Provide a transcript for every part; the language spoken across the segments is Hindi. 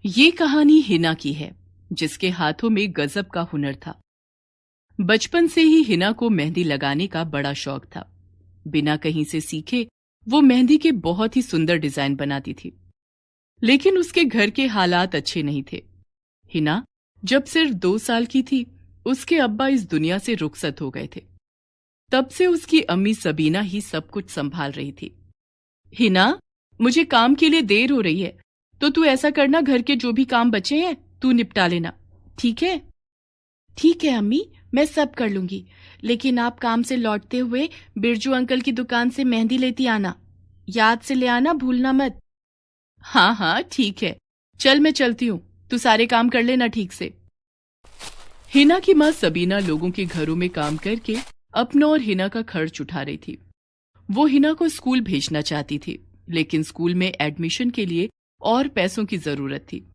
ये कहानी हिना की है, जिसके हाथों में गजब का हुनर था। बचपन से ही हिना को मेहंदी लगाने का बड़ा शौक था। बिना कहीं से सीखे वो मेहंदी के बहुत ही सुंदर डिजाइन बनाती थी। लेकिन उसके घर के हालात अच्छे नहीं थे। हिना जब सिर्फ 2 साल की थी, उसके अब्बा इस दुनिया से रुखसत हो गए थे। तब से उसकी अम्मी सबीना ही सब कुछ संभाल रही थी। हिना, मुझे काम के लिए देर हो रही है, तो तू ऐसा करना, घर के जो भी काम बचे हैं तू निपटा लेना, ठीक है? ठीक है अम्मी, मैं सब कर लूंगी। लेकिन आप काम से लौटते हुए बिरजू अंकल की दुकान से मेहंदी लेती आना। याद से ले आना, भूलना मत। हाँ हाँ ठीक है, चल मैं चलती हूँ, तू सारे काम कर लेना ठीक से। हिना की माँ सबीना लोगों के घरों में काम करके अपना और हिना का खर्च उठा रही थी। वो हिना को स्कूल भेजना चाहती थी, लेकिन स्कूल में एडमिशन के लिए और पैसों की जरूरत थी।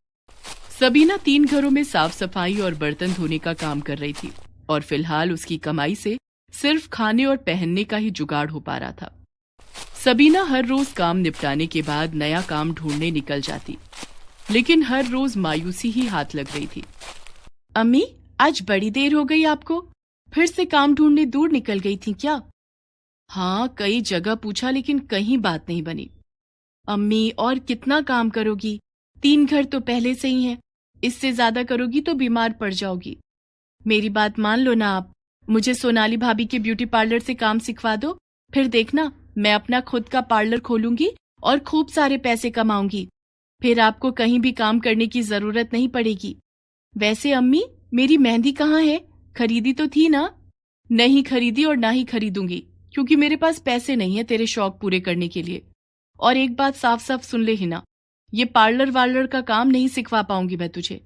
सबीना 3 घरों में साफ सफाई और बर्तन धोने का काम कर रही थी और फिलहाल उसकी कमाई से सिर्फ खाने और पहनने का ही जुगाड़ हो पा रहा था। सबीना हर रोज काम निपटाने के बाद नया काम ढूंढने निकल जाती, लेकिन हर रोज मायूसी ही हाथ लग रही थी। अम्मी, आज बड़ी देर हो गई आपको। फिर से काम ढूंढने दूर निकल गई थी क्या? हाँ, कई जगह पूछा लेकिन कहीं बात नहीं बनी। अम्मी, और कितना काम करोगी? 3 घर तो पहले से ही हैं। इससे ज्यादा करोगी तो बीमार पड़ जाओगी। मेरी बात मान लो ना आप। मुझे सोनाली भाभी के ब्यूटी पार्लर से काम सिखवा दो, फिर देखना मैं अपना खुद का पार्लर खोलूंगी और खूब सारे पैसे कमाऊंगी। फिर आपको कहीं भी काम करने की जरूरत नहीं पड़ेगी। वैसे अम्मी, मेरी मेहंदी कहाँ है? खरीदी तो थी ना? नहीं खरीदी और ना ही खरीदूंगी, क्योंकि मेरे पास पैसे नहीं है तेरे शौक पूरे करने के लिए। और एक बात साफ साफ सुन ले हिना, ये पार्लर वार्लर का काम नहीं सिखवा पाऊंगी मैं तुझे।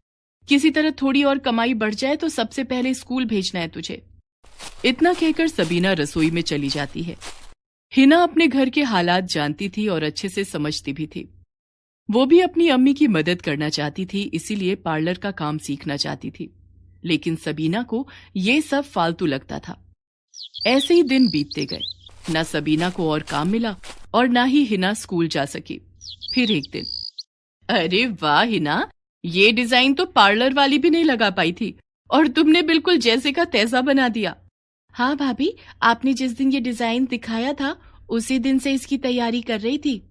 किसी तरह थोड़ी और कमाई बढ़ जाए तो सबसे पहले स्कूल भेजना है तुझे। इतना कहकर सबीना रसोई में चली जाती है। हिना अपने घर के हालात जानती थी और अच्छे से समझती भी थी। वो भी अपनी अम्मी की मदद करना चाहती थी, इसीलिए पार्लर का काम सीखना चाहती थी। लेकिन सबीना को ये सब फालतू लगता था। ऐसे ही दिन बीतते गए। ना सबीना को और काम मिला और ना ही हिना स्कूल जा सकी। फिर एक दिन, अरे वाह हिना, ये डिजाइन तो पार्लर वाली भी नहीं लगा पाई थी और तुमने बिल्कुल जैसे का तैसा बना दिया। हाँ भाभी, आपने जिस दिन ये डिजाइन दिखाया था उसी दिन से इसकी तैयारी कर रही थी।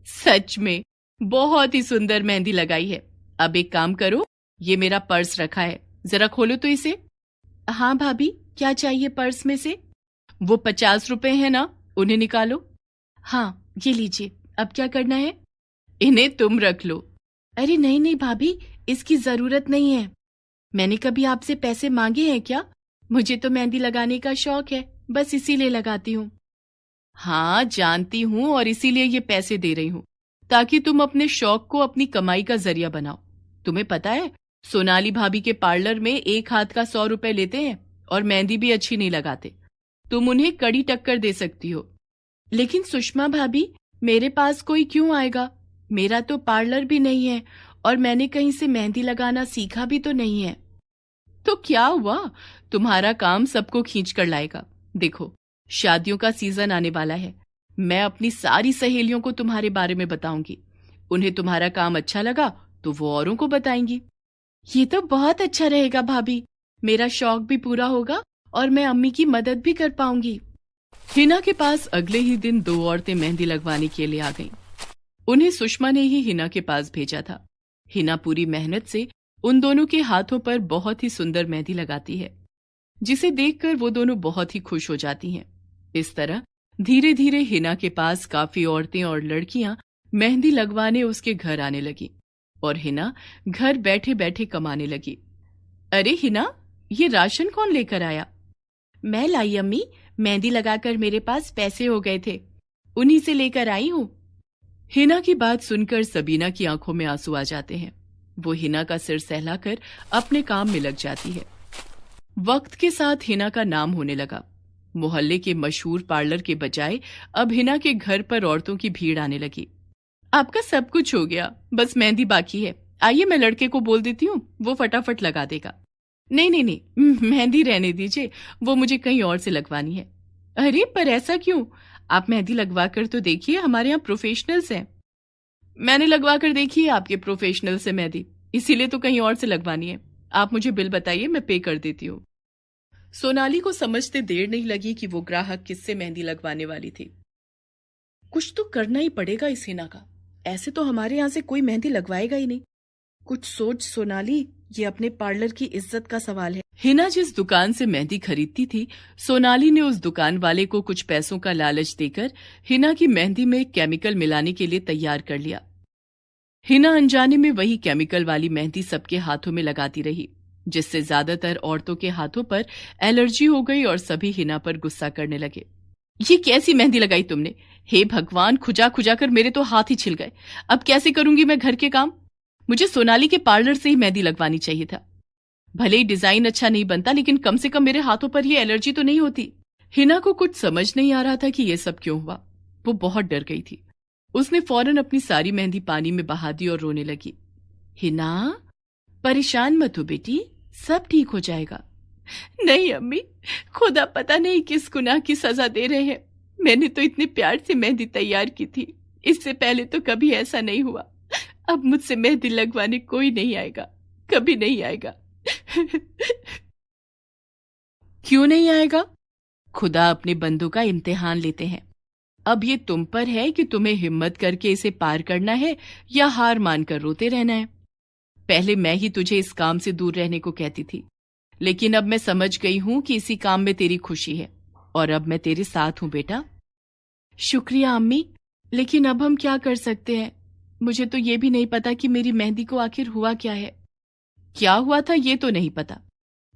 सच में बहुत ही सुंदर मेहंदी लगाई है। अब एक काम करो, ये मेरा पर्स रखा है, जरा खोलो तो इसे। हाँ भाभी, क्या चाहिए पर्स में से? वो 50 रुपए है ना, उन्हें निकालो। हाँ, ये लीजिए। अब क्या करना है? इन्हें तुम रख लो। अरे नहीं नहीं भाभी, इसकी जरूरत नहीं है। मैंने कभी आपसे पैसे मांगे हैं क्या? मुझे तो मेहंदी लगाने का शौक है, बस इसीलिए लगाती हूँ। हाँ जानती हूँ, और इसीलिए ये पैसे दे रही हूँ ताकि तुम अपने शौक को अपनी कमाई का जरिया बनाओ। तुम्हें पता है, सोनाली भाभी के पार्लर में एक हाथ का 100 रुपए लेते हैं और मेहंदी भी अच्छी नहीं लगाते। तुम उन्हें कड़ी टक्कर दे सकती हो। लेकिन सुषमा भाभी, मेरे पास कोई क्यों आएगा? मेरा तो पार्लर भी नहीं है और मैंने कहीं से मेहंदी लगाना सीखा भी तो नहीं है। तो क्या हुआ, तुम्हारा काम सबको खींच कर लाएगा। देखो, शादियों का सीजन आने वाला है। मैं अपनी सारी सहेलियों को तुम्हारे बारे में बताऊंगी। उन्हें तुम्हारा काम अच्छा लगा तो वो औरों को बताएंगी। ये तो बहुत अच्छा रहेगा भाभी। मेरा शौक भी पूरा होगा और मैं अम्मी की मदद भी कर पाऊंगी। हिना के पास अगले ही दिन 2 औरतें मेहंदी लगवाने के लिए आ गईं। उन्हें सुषमा ने ही हिना के पास भेजा था। हिना पूरी मेहनत से उन दोनों के हाथों पर बहुत ही सुंदर मेहंदी लगाती है, जिसे देखकर वो दोनों बहुत ही खुश हो जाती हैं। इस तरह धीरे धीरे हिना के पास काफी औरतें और लड़कियां मेहंदी लगवाने उसके घर आने लगी और हिना घर बैठे बैठे कमाने लगी। अरे हिना, ये राशन कौन लेकर आया? मैं लाई अम्मी, मेहंदी लगाकर मेरे पास पैसे हो गए थे, उन्हीं से लेकर आई हूँ। हिना की बात सुनकर सबीना की आंखों में आंसू आ जाते हैं। वो हिना का सिर सहलाकर अपने काम में लग जाती है। वक्त के साथ हिना का नाम होने लगा। मोहल्ले के मशहूर पार्लर के बजाय अब हिना के घर पर औरतों की भीड़ आने लगी। आपका सब कुछ हो गया, बस मेहंदी बाकी है। आइए मैं लड़के को बोल देती हूँ, वो फटाफट लगा देगा। नहीं नहीं नहीं, मेहंदी रहने दीजिए, वो मुझे कहीं और से लगवानी है। अरे पर ऐसा क्यों? आप मेहंदी लगवा कर तो देखिए, हमारे यहाँ प्रोफेशनल्स हैं। मैंने लगवा कर देखी है आपके प्रोफेशनल से मेहंदी, इसीलिए तो कहीं और से लगवानी है। आप मुझे बिल बताइए, मैं पे कर देती हूँ। सोनाली को समझते देर नहीं लगी कि वो ग्राहक किससे मेहंदी लगवाने वाली थी। कुछ तो करना ही पड़ेगा इस हिना का, ऐसे तो हमारे यहाँ से कोई मेहंदी लगवाएगा ही नहीं। कुछ सोच सोनाली, ये अपने पार्लर की इज्जत का सवाल है। हिना जिस दुकान से मेहंदी खरीदती थी, सोनाली ने उस दुकान वाले को कुछ पैसों का लालच देकर हिना की मेहंदी में केमिकल मिलाने के लिए तैयार कर लिया। हिना अनजाने में वही केमिकल वाली मेहंदी सबके हाथों में लगाती रही, जिससे ज्यादातर औरतों के हाथों पर एलर्जी हो गई और सभी हिना पर गुस्सा करने लगे। ये कैसी मेहंदी लगाई तुमने? हे भगवान, खुजा खुजा कर मेरे तो हाथ ही छिल गए। अब कैसे करूंगी मैं घर के काम? मुझे सोनाली के पार्लर से ही मेहंदी लगवानी चाहिए था। भले ही डिजाइन अच्छा नहीं बनता, लेकिन कम से कम मेरे हाथों पर ये एलर्जी तो नहीं होती। हिना को कुछ समझ नहीं आ रहा था कि ये सब क्यों हुआ। वो बहुत डर गई थी। उसने फौरन अपनी सारी मेहंदी पानी में बहा दी और रोने लगी। हिना, परेशान मत हो बेटी, सब ठीक हो जाएगा। नहीं अम्मी, खुदा पता नहीं किस गुनाह की सजा दे रहे हैं। मैंने तो इतने प्यार से मेहंदी तैयार की थी, इससे पहले तो कभी ऐसा नहीं हुआ। अब मुझसे मेहंदी लगवाने कोई नहीं आएगा, कभी नहीं आएगा। क्यों नहीं आएगा? खुदा अपने बंदों का इम्तिहान लेते हैं। अब ये तुम पर है कि तुम्हें हिम्मत करके इसे पार करना है या हार मानकर रोते रहना है। पहले मैं ही तुझे इस काम से दूर रहने को कहती थी, लेकिन अब मैं समझ गई हूं कि इसी काम में तेरी खुशी है, और अब मैं तेरे साथ हूं बेटा। शुक्रिया अम्मी, लेकिन अब हम क्या कर सकते हैं? मुझे तो ये भी नहीं पता कि मेरी मेहंदी को आखिर हुआ क्या है। क्या हुआ था ये तो नहीं पता,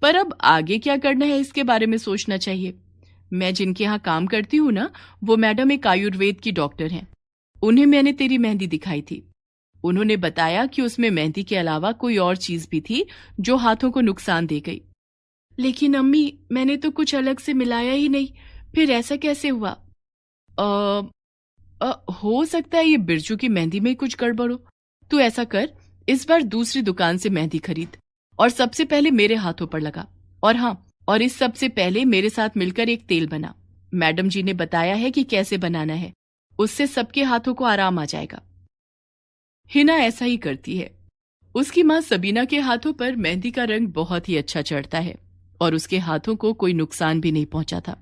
पर अब आगे क्या करना है इसके बारे में सोचना चाहिए। मैं जिनके यहाँ काम करती हूँ ना, वो मैडम एक आयुर्वेद की डॉक्टर हैं। उन्हें मैंने तेरी मेहंदी दिखाई थी। उन्होंने बताया कि उसमें मेहंदी के अलावा कोई और चीज भी थी जो हाथों को नुकसान दे गई। लेकिन अम्मी, मैंने तो कुछ अलग से मिलाया ही नहीं, फिर ऐसा कैसे हुआ? हो सकता है ये बिरजू की मेहंदी में कुछ गड़बड़ हो। तू ऐसा कर, इस बार दूसरी दुकान से मेहंदी खरीद और सबसे पहले मेरे हाथों पर लगा। और हाँ, और इस सबसे पहले मेरे साथ मिलकर एक तेल बना। मैडम जी ने बताया है कि कैसे बनाना है, उससे सबके हाथों को आराम आ जाएगा। हिना ऐसा ही करती है। उसकी माँ सबीना के हाथों पर मेहंदी का रंग बहुत ही अच्छा चढ़ता है और उसके हाथों को कोई नुकसान भी नहीं पहुंचा था।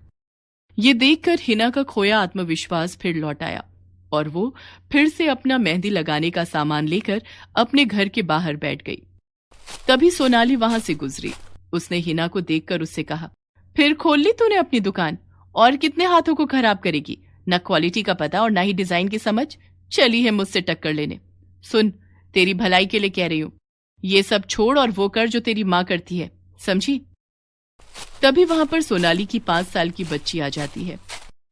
ये देखकर हिना का खोया आत्मविश्वास फिर लौट आया और वो फिर से अपना मेहंदी लगाने का सामान लेकर अपने घर के बाहर बैठ गई। तभी सोनाली वहां से गुजरी। उसने हिना को देखकर उससे कहा, फिर खोल ली तूने अपनी दुकान? और कितने हाथों को खराब करेगी? न क्वालिटी का पता और न ही डिजाइन की समझ, चली है मुझसे टक्कर लेने। सुन, तेरी भलाई के लिए कह रही हूं, ये सब छोड़ और वो कर जो तेरी माँ करती है, समझी? तभी वहां पर सोनाली की 5 साल की बच्ची आ जाती है।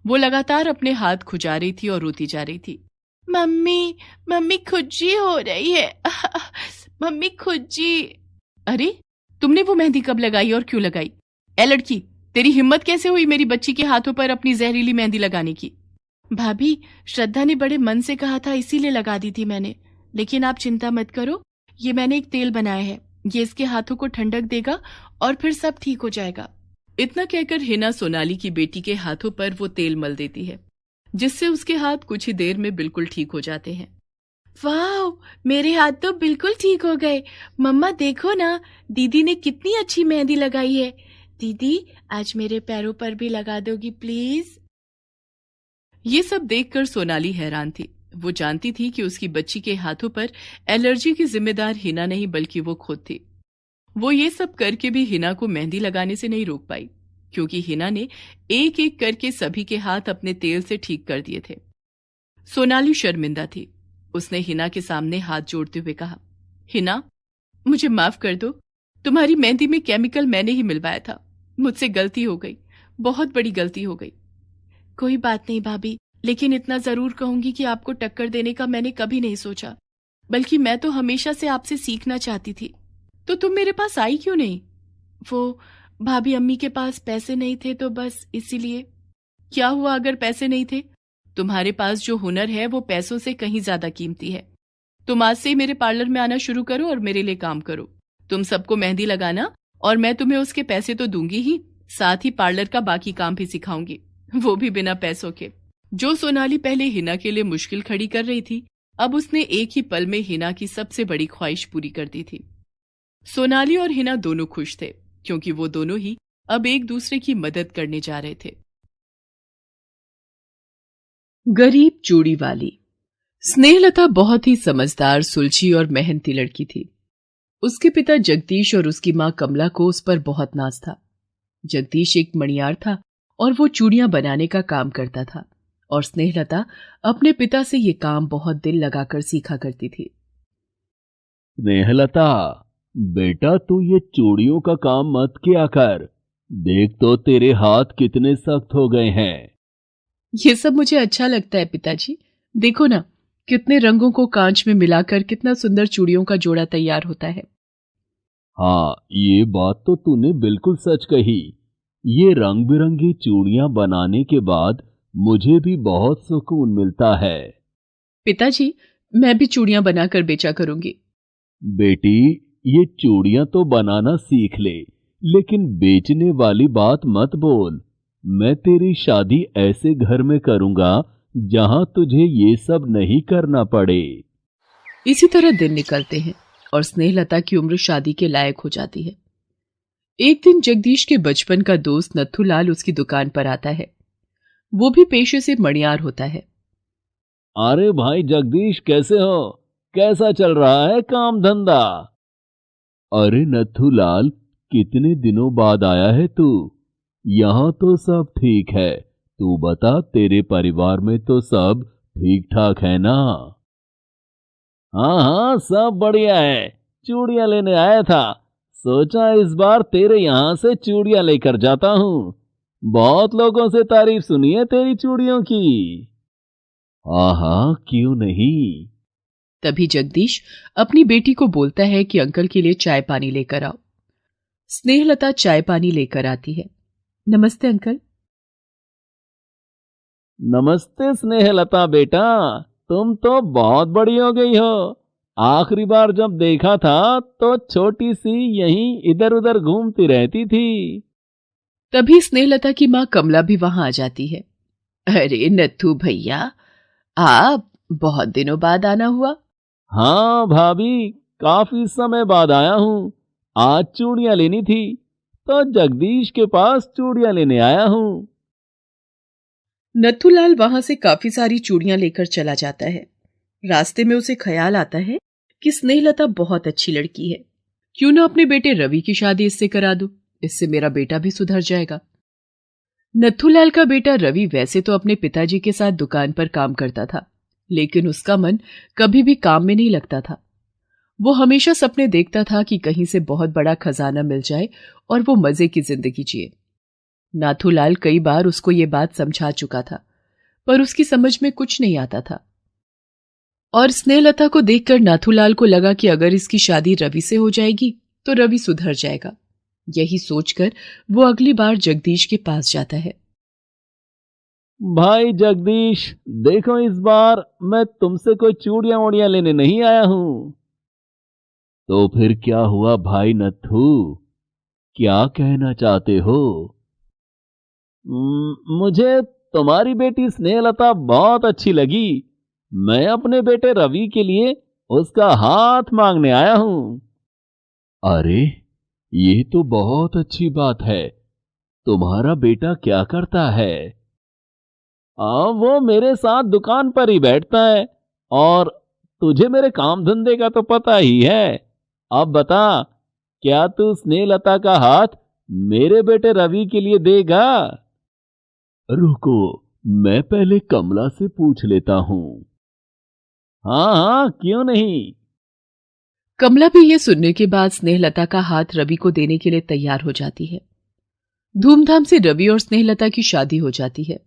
वो लगातार अपने हाथ खुजा रही थी और रोती जा रही थी। मम्मी, मम्मी खुज्जी हो रही है। मम्मी खुज्जी। अरे, तुमने वो मेहंदी कब लगाई और क्यों लगाई? ए लड़की, तेरी हिम्मत कैसे हुई मेरी बच्ची के हाथों पर अपनी जहरीली मेहंदी लगाने की? भाभी, श्रद्धा ने बड़े मन से कहा था, इसीलिए लगा दी थी मैंने। लेकिन आप चिंता मत करो, ये मैंने एक तेल बनाया है, ये इसके हाथों को ठंडक देगा और फिर सब ठीक हो जाएगा। इतना कहकर हिना सोनाली की बेटी के हाथों पर वो तेल मल देती है, जिससे उसके हाथ कुछ ही देर में बिल्कुल ठीक हो जाते हैं। वाह, मेरे हाथ तो बिल्कुल ठीक हो गए। मम्मा देखो ना, दीदी ने कितनी अच्छी मेहंदी लगाई है। दीदी, आज मेरे पैरों पर भी लगा दोगी प्लीज? ये सब देखकर सोनाली हैरान थी। वो जानती थी कि उसकी बच्ची के हाथों पर एलर्जी की जिम्मेदार हिना नहीं बल्कि वो खुद थी। वो ये सब करके भी हिना को मेहंदी लगाने से नहीं रोक पाई, क्योंकि हिना ने एक एक करके सभी के हाथ अपने तेल से ठीक कर दिए थे। सोनाली शर्मिंदा थी। उसने हिना के सामने हाथ जोड़ते हुए कहा, हिना, मुझे माफ कर दो, तुम्हारी मेहंदी में केमिकल मैंने ही मिलवाया था। मुझसे गलती हो गई, बहुत बड़ी गलती हो गई। कोई बात नहीं भाभी, लेकिन इतना जरूर कहूंगी कि आपको टक्कर देने का मैंने कभी नहीं सोचा, बल्कि मैं तो हमेशा से आपसे सीखना चाहती थी। तो तुम मेरे पास आई क्यों नहीं? वो भाभी, अम्मी के पास पैसे नहीं थे तो बस इसीलिए। क्या हुआ अगर पैसे नहीं थे? तुम्हारे पास जो हुनर है वो पैसों से कहीं ज्यादा कीमती है। तुम आज से ही मेरे पार्लर में आना शुरू करो और मेरे लिए काम करो। तुम सबको मेहंदी लगाना और मैं तुम्हें उसके पैसे तो दूंगी ही, साथ ही पार्लर का बाकी काम भी सिखाऊंगी, वो भी बिना पैसों के। जो सोनाली पहले हिना के लिए मुश्किल खड़ी कर रही थी, अब उसने एक ही पल में हिना की सबसे बड़ी ख्वाहिश पूरी कर दी थी। सोनाली और हिना दोनों खुश थे क्योंकि वो दोनों ही अब एक दूसरे की मदद करने जा रहे थे। गरीब चूड़ी वाली। स्नेहलता बहुत ही समझदार, सुलझी और मेहनती लड़की थी। उसके पिता जगदीश और उसकी मां कमला को उस पर बहुत नाज था। जगदीश एक मणियार था और वो चूड़ियां बनाने का काम करता था और स्नेहलता अपने पिता से ये काम बहुत दिल लगाकर सीखा करती थी। स्नेहलता, बेटा तू ये चूड़ियों का काम मत किया कर। देख तो तेरे हाथ कितने सख्त हो गए हैं। ये सब मुझे अच्छा लगता है पिताजी। देखो ना, कितने रंगों को कांच में मिलाकर कितना सुंदर चूड़ियों का जोड़ा तैयार होता है। हाँ, ये बात तो तूने बिल्कुल सच कही। ये रंग बिरंगी चूड़ियां बनाने के बाद मुझे भी बहुत सुकून मिलता है। पिताजी, मैं भी चूड़ियां बनाकर बेचा करूंगी। बेटी, ये चूड़ियां तो बनाना सीख ले, लेकिन बेचने वाली बात मत बोल। मैं तेरी शादी ऐसे घर में करूंगा जहां तुझे ये सब नहीं करना पड़े। इसी तरह दिन निकलते हैं और स्नेहलता की उम्र शादी के लायक हो जाती है। एक दिन जगदीश के बचपन का दोस्त नथुलाल उसकी दुकान पर आता है। वो भी पेशे से मणियार होता है। अरे भाई जगदीश, कैसे हो? कैसा चल रहा है काम धंधा? अरे नथुलाल, कितने दिनों बाद आया है तू? यहाँ तो सब ठीक है। तू बता, तेरे परिवार में तो सब ठीक ठाक है ना? हाँ हाँ, सब बढ़िया है। चूड़ियां लेने आया था, सोचा इस बार तेरे यहाँ से चूड़ियां लेकर जाता हूँ। बहुत लोगों से तारीफ सुनी है तेरी चूड़ियों की। हाँ हाँ, क्यों नहीं। तभी जगदीश अपनी बेटी को बोलता है कि अंकल के लिए चाय पानी लेकर आओ। स्नेहलता चाय पानी लेकर आती है। नमस्ते अंकल। नमस्ते स्नेहलता बेटा, तुम तो बहुत बड़ी हो गई हो। आखिरी बार जब देखा था तो छोटी सी यहीं इधर उधर घूमती रहती थी। तभी स्नेहलता की मां कमला भी वहां आ जाती है। अरे नथु भैया, आप बहुत दिनों बाद आना हुआ। हाँ भाभी, काफी समय बाद आया हूँ। आज चूड़ियां लेनी थी तो जगदीश के पास चूड़ियां लेने आया हूँ। नथुलाल वहां से काफी सारी चूड़ियां लेकर चला जाता है। रास्ते में उसे ख्याल आता है कि स्नेहलता बहुत अच्छी लड़की है। क्यों ना अपने बेटे रवि की शादी इससे करा दूं, इससे मेरा बेटा भी सुधर जाएगा। नथुलाल का बेटा रवि वैसे तो अपने पिताजी के साथ दुकान पर काम करता था, लेकिन उसका मन कभी भी काम में नहीं लगता था। वो हमेशा सपने देखता था कि कहीं से बहुत बड़ा खजाना मिल जाए और वो मजे की जिंदगी जिए। नाथूलाल कई बार उसको ये बात समझा चुका था, पर उसकी समझ में कुछ नहीं आता था। और स्नेहलता को देखकर नाथूलाल को लगा कि अगर इसकी शादी रवि से हो जाएगी तो रवि सुधर जाएगा। यही सोचकर वो अगली बार जगदीश के पास जाता है। भाई जगदीश, देखो इस बार मैं तुमसे कोई चूड़ियां वूड़ियां लेने नहीं आया हूं। तो फिर क्या हुआ भाई नत्थू? क्या कहना चाहते हो? मुझे तुम्हारी बेटी स्नेहलता बहुत अच्छी लगी। मैं अपने बेटे रवि के लिए उसका हाथ मांगने आया हूं। अरे, ये तो बहुत अच्छी बात है। तुम्हारा बेटा क्या करता है? वो मेरे साथ दुकान पर ही बैठता है, और तुझे मेरे काम धंधे का तो पता ही है। अब बता, क्या तू स्नेहलता का हाथ मेरे बेटे रवि के लिए देगा? रुको, मैं पहले कमला से पूछ लेता हूं। हाँ हाँ, क्यों नहीं। कमला भी ये सुनने के बाद स्नेहलता का हाथ रवि को देने के लिए तैयार हो जाती है। धूमधाम से रवि और स्नेहलता की शादी हो जाती है।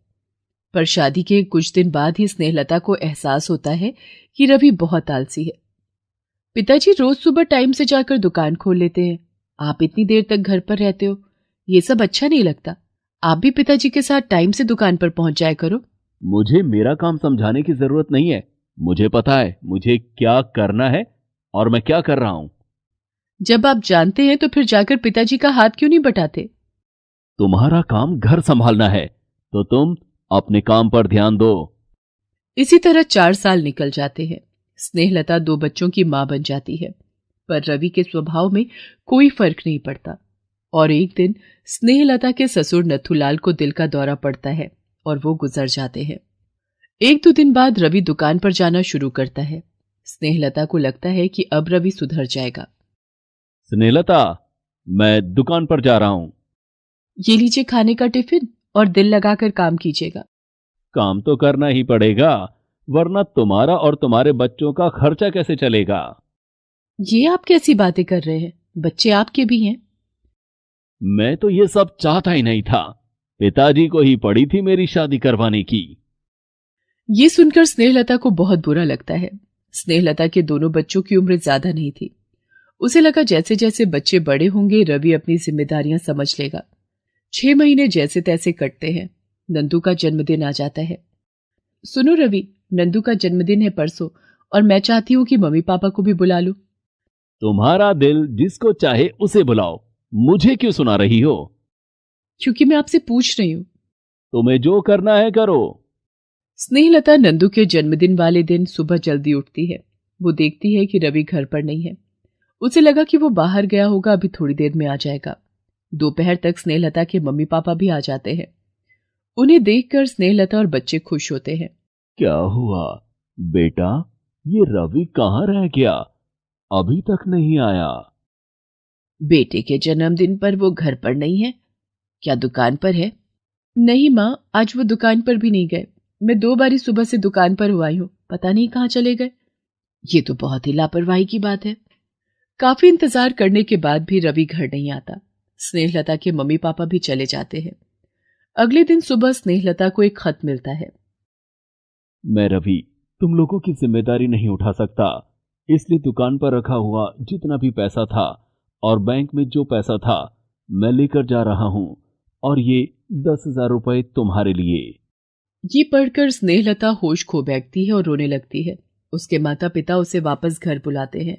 पर शादी के कुछ दिन बाद ही स्नेहलता को एहसास होता है कि रवि बहुत आलसी है। पिताजी रोज सुबह टाइम से जाकर दुकान खोल लेते हैं, आप इतनी देर तक घर पर रहते हो, ये सब अच्छा नहीं लगता। आप भी पिताजी के साथ टाइम से दुकान पर पहुंच जाया करो। मुझे मेरा काम समझाने की जरूरत नहीं है। मुझे पता है मुझे क्या करना है और मैं क्या कर रहा हूं। जब आप जानते हैं तो फिर जाकर पिताजी का हाथ क्यों नहीं बटाते? तुम्हारा काम घर संभालना है, तो तुम अपने काम पर ध्यान दो। इसी तरह 4 साल निकल जाते हैं। स्नेहलता 2 बच्चों की मां बन जाती है, पर रवि के स्वभाव में कोई फर्क नहीं पड़ता। और एक दिन स्नेहलता के ससुर नथुलाल को दिल का दौरा पड़ता है और वो गुजर जाते हैं। 1-2 दिन बाद रवि दुकान पर जाना शुरू करता है। स्नेहलता को लगता है कि अब रवि सुधर जाएगा। स्नेहलता, मैं दुकान पर जा रहा हूं। ये लीजिए खाने का टिफिन और दिल लगाकर काम कीजिएगा। काम तो करना ही पड़ेगा, वरना तुम्हारा और तुम्हारे बच्चों का खर्चा कैसे चलेगा? ये आप कैसी बातें कर रहे हैं? बच्चे आपके भी हैं। मैं तो ये सब चाहता ही नहीं था। पिताजी को ही पड़ी थी मेरी शादी करवाने की। ये सुनकर स्नेहलता को बहुत बुरा लगता है। स्नेहलता के दोनों बच्चों की उम्र ज्यादा नहीं थी। उसे लगा जैसे जैसे बच्चे बड़े होंगे रवि अपनी जिम्मेदारियां समझ लेगा। 6 महीने जैसे तैसे कटते हैं। नंदू का जन्मदिन आ जाता है। सुनो रवि, नंदू का जन्मदिन है परसों और मैं चाहती हूँ कि मम्मी पापा को भी बुला लो। तुम्हारा दिल जिसको चाहे उसे बुलाओ, मुझे क्यों सुना रही हो? क्योंकि मैं आपसे पूछ रही हूँ। तुम्हें जो करना है करो। स्नेहलता नंदू के जन्मदिन वाले दिन सुबह जल्दी उठती है। वो देखती है कि रवि घर पर नहीं है। उसे लगा कि वो बाहर गया होगा, अभी थोड़ी देर में आ जाएगा। दोपहर तक स्नेहलता के मम्मी पापा भी आ जाते हैं। उन्हें देखकर स्नेहलता और बच्चे खुश होते हैं। क्या हुआ बेटा, ये रवि कहाँ रह गया? अभी तक नहीं आया। बेटे के जन्मदिन पर वो घर पर नहीं है। क्या दुकान पर है? नहीं माँ, आज वो दुकान पर भी नहीं गए। मैं 2 बारी सुबह से दुकान पर हुआ हूँ, पता नहीं कहाँ चले गए। ये तो बहुत ही लापरवाही की बात है। काफी इंतजार करने के बाद भी रवि घर नहीं आता। स्नेहलता के मम्मी पापा भी चले जाते हैं। अगले दिन सुबह स्नेहलता को एक खत मिलता है। मैं रवि तुम लोगों की जिम्मेदारी नहीं उठा सकता, इसलिए दुकान पर रखा हुआ जितना भी पैसा था और बैंक में जो पैसा था मैं लेकर जा रहा हूं, और ये 10,000 रुपए तुम्हारे लिए। ये पढ़कर स्नेहलता होश खो बैठती है और रोने लगती है। उसके माता पिता उसे वापस घर बुलाते हैं,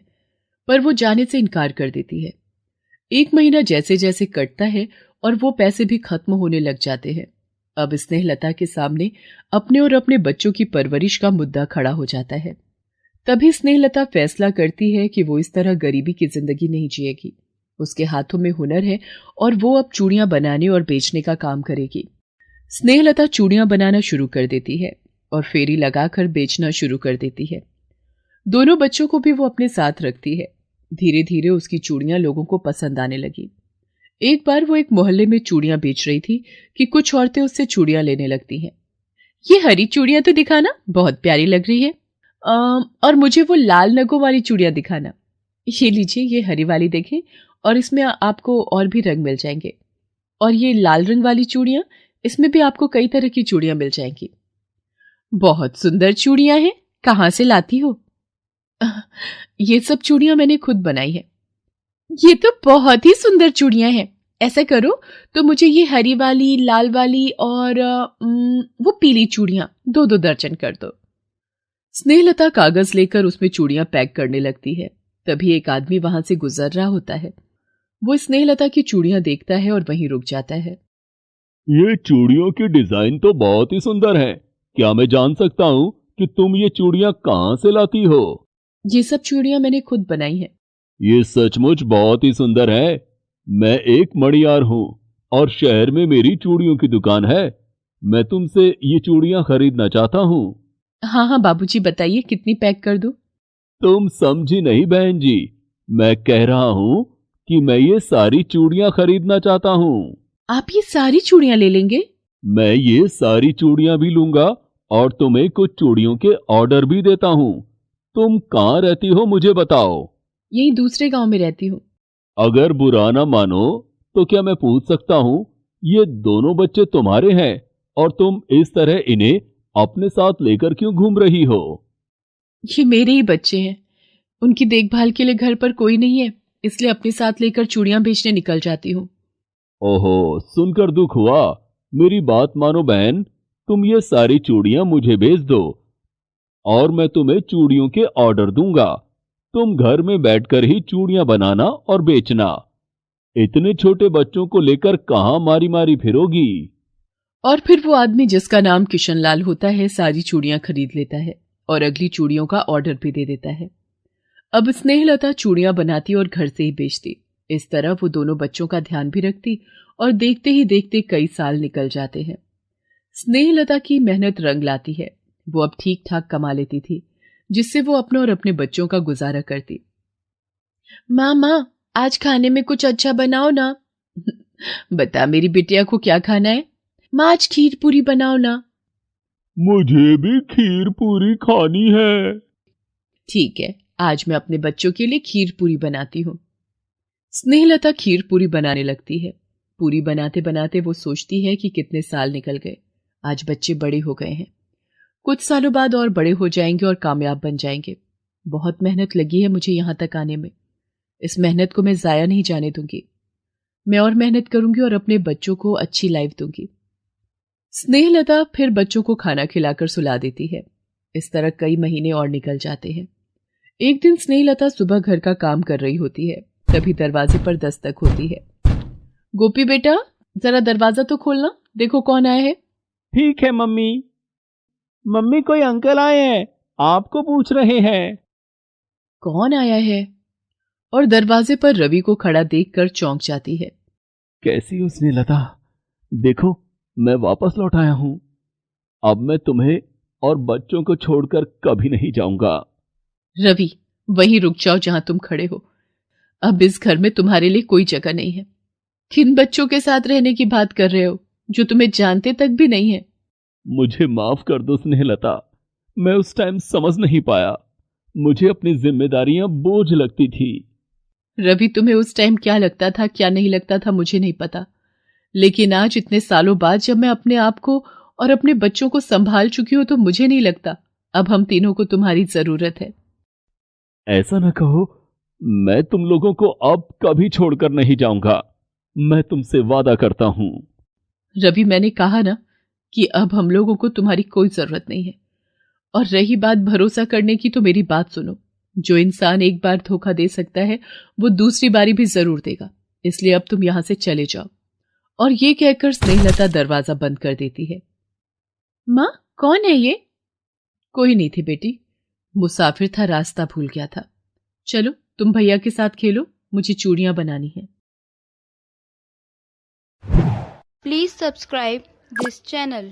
पर वो जाने से इनकार कर देती है। 1 महीना जैसे जैसे कटता है और वो पैसे भी खत्म होने लग जाते हैं। अब स्नेहलता के सामने अपने और अपने बच्चों की परवरिश का मुद्दा खड़ा हो जाता है। तभी स्नेहलता फैसला करती है कि वो इस तरह गरीबी की जिंदगी नहीं जिएगी। उसके हाथों में हुनर है और वो अब चूड़ियां बनाने और बेचने का काम करेगी। स्नेहलता चूड़ियां बनाना शुरू कर देती है और फेरी लगाकर बेचना शुरू कर देती है। दोनों बच्चों को भी वो अपने साथ रखती है। धीरे धीरे उसकी चूड़ियां लोगों को पसंद आने लगी। एक बार वो एक मोहल्ले में चूड़ियां बेच रही थी कि कुछ औरतें उससे चूड़ियां लेने लगती हैं। ये हरी चूड़ियां तो दिखाना, बहुत प्यारी लग रही है। और मुझे वो लाल नगों वाली चूड़ियां दिखाना। ये लीजिए, ये हरी वाली देखें और इसमें आपको और भी रंग मिल जाएंगे। और ये लाल रंग वाली चूड़ियां, इसमें भी आपको कई तरह की चूड़ियां मिल जाएंगी। बहुत सुंदर चूड़ियां हैं, कहाँ से लाती हो? ये सब चूड़ियां मैंने खुद बनाई है। ये तो बहुत ही सुंदर चूड़ियां हैं। ऐसा करो तो मुझे ये हरी वाली, लाल वाली और वो पीली चूड़ियां 2-2 दर्जन कर दो। स्नेहलता कागज लेकर उसमें चूड़ियां पैक करने लगती है। तभी एक आदमी वहां से गुजर रहा होता है। वो स्नेहलता की चूड़ियां देखता है और वहीं रुक जाता है। ये चूड़ियों की डिजाइन तो बहुत ही सुंदर है। क्या मैं जान सकता हूँ कि तुम ये चूड़ियां कहाँ से लाती हो? ये सब चूड़ियां मैंने खुद बनाई हैं। ये सचमुच बहुत ही सुंदर है। मैं एक मड़ियार हूँ और शहर में मेरी चूड़ियों की दुकान है। मैं तुमसे ये चूड़ियां खरीदना चाहता हूँ। हाँ हाँ बाबूजी, बताइए कितनी पैक कर दूं? तुम समझी नहीं बहन जी, मैं कह रहा हूँ कि मैं ये सारी चूड़ियां खरीदना चाहता हूँ। आप ये सारी चूड़ियां ले लेंगे? मैं ये सारी चूड़ियां भी लूंगा और तुम्हें कुछ चूड़ियों के ऑर्डर भी देता हूँ। तुम कहाँ रहती हो मुझे बताओ। यही दूसरे गांव में रहती हूँ। अगर बुरा ना मानो तो क्या मैं पूछ सकता हूँ, ये दोनों बच्चे तुम्हारे हैं और तुम इस तरह इन्हें अपने साथ लेकर क्यों घूम रही हो? ये मेरे ही बच्चे हैं। उनकी देखभाल के लिए घर पर कोई नहीं है, इसलिए अपने साथ लेकर चूड़ियां बेचने निकल जाती हूँ। ओहो, सुनकर दुख हुआ। मेरी बात मानो बहन, तुम ये सारी चूड़ियां मुझे भेज दो और मैं तुम्हें चूड़ियों के ऑर्डर दूंगा। तुम घर में बैठकर ही चूड़ियां बनाना और बेचना। इतने छोटे बच्चों को लेकर कहां मारी मारी फिरोगी? और फिर वो आदमी जिसका नाम किशनलाल होता है सारी चूड़ियां खरीद लेता है और अगली चूड़ियों का ऑर्डर भी दे देता है। अब स्नेहलता चूड़ियां बनाती और घर से ही बेचती। इस तरह वो दोनों बच्चों का ध्यान भी रखती और देखते ही देखते कई साल निकल जाते हैं। स्नेहलता की मेहनत रंग लाती है। वो अब ठीक ठाक कमा लेती थी, जिससे वो अपने और अपने बच्चों का गुजारा करती। माँ आज खाने में कुछ अच्छा बनाओ ना। बता मेरी बिटिया को क्या खाना है। माँ आज खीर पूरी बनाओ ना। मुझे भी खीर पूरी खानी है। ठीक है, आज मैं अपने बच्चों के लिए खीर पूरी बनाती हूँ। स्नेहलता खीर पूरी बनाने लगती है। पूरी बनाते बनाते वो सोचती है कि कितने साल निकल गए। आज बच्चे बड़े हो गए हैं, कुछ सालों बाद और बड़े हो जाएंगे और कामयाब बन जाएंगे। बहुत मेहनत लगी है मुझे यहाँ तक आने में। इस मेहनत को मैं जाया नहीं जाने दूंगी। मैं और मेहनत करूंगी और अपने बच्चों को अच्छी लाइफ दूंगी। स्नेहलता फिर बच्चों को खाना खिलाकर सुला देती है। इस तरह कई महीने और निकल जाते हैं। एक दिन स्नेहलता सुबह घर का काम कर रही होती है, तभी दरवाजे पर दस्तक होती है। गोपी बेटा, जरा दरवाजा तो खोलना, देखो कौन आया है। ठीक है मम्मी। मम्मी कोई अंकल आए हैं, आपको पूछ रहे हैं। कौन आया है? और दरवाजे पर रवि को खड़ा देखकर चौंक जाती है। कैसी हो स्नेहलता? देखो मैं वापस लौट आया हूं। अब मैं तुम्हें और बच्चों को छोड़कर कभी नहीं जाऊंगा। रवि, वहीं रुक जाओ जहां तुम खड़े हो। अब इस घर में तुम्हारे लिए कोई जगह नहीं है। किन बच्चों के साथ रहने की बात कर रहे हो जो तुम्हें जानते तक भी नहीं है? मुझे माफ कर दो स्नेहलता, मैं उस टाइम समझ नहीं पाया। मुझे अपनी जिम्मेदारियां बोझ लगती थी। रवि, तुम्हें उस टाइम क्या लगता था क्या नहीं लगता था मुझे नहीं पता, लेकिन आज इतने सालों बाद जब मैं अपने आप को और अपने बच्चों को संभाल चुकी हूं तो मुझे नहीं लगता अब हम तीनों को तुम्हारी जरूरत है। ऐसा न कहो, मैं तुम लोगों को अब कभी छोड़कर नहीं जाऊंगा। मैं तुमसे वादा करता हूं। रवि, मैंने कहा ना कि अब हम लोगों को तुम्हारी कोई जरूरत नहीं है। और रही बात भरोसा करने की, तो मेरी बात सुनो। जो इंसान एक बार धोखा दे सकता है वो दूसरी बारी भी जरूर देगा, इसलिए अब तुम यहां से चले जाओ। और ये कहकर स्नेहलता दरवाजा बंद कर देती है। मां, कौन है ये? कोई नहीं थी बेटी, मुसाफिर था, रास्ता भूल गया था। चलो तुम भैया के साथ खेलो, मुझे चूड़ियां बनानी है। Please subscribe this channel.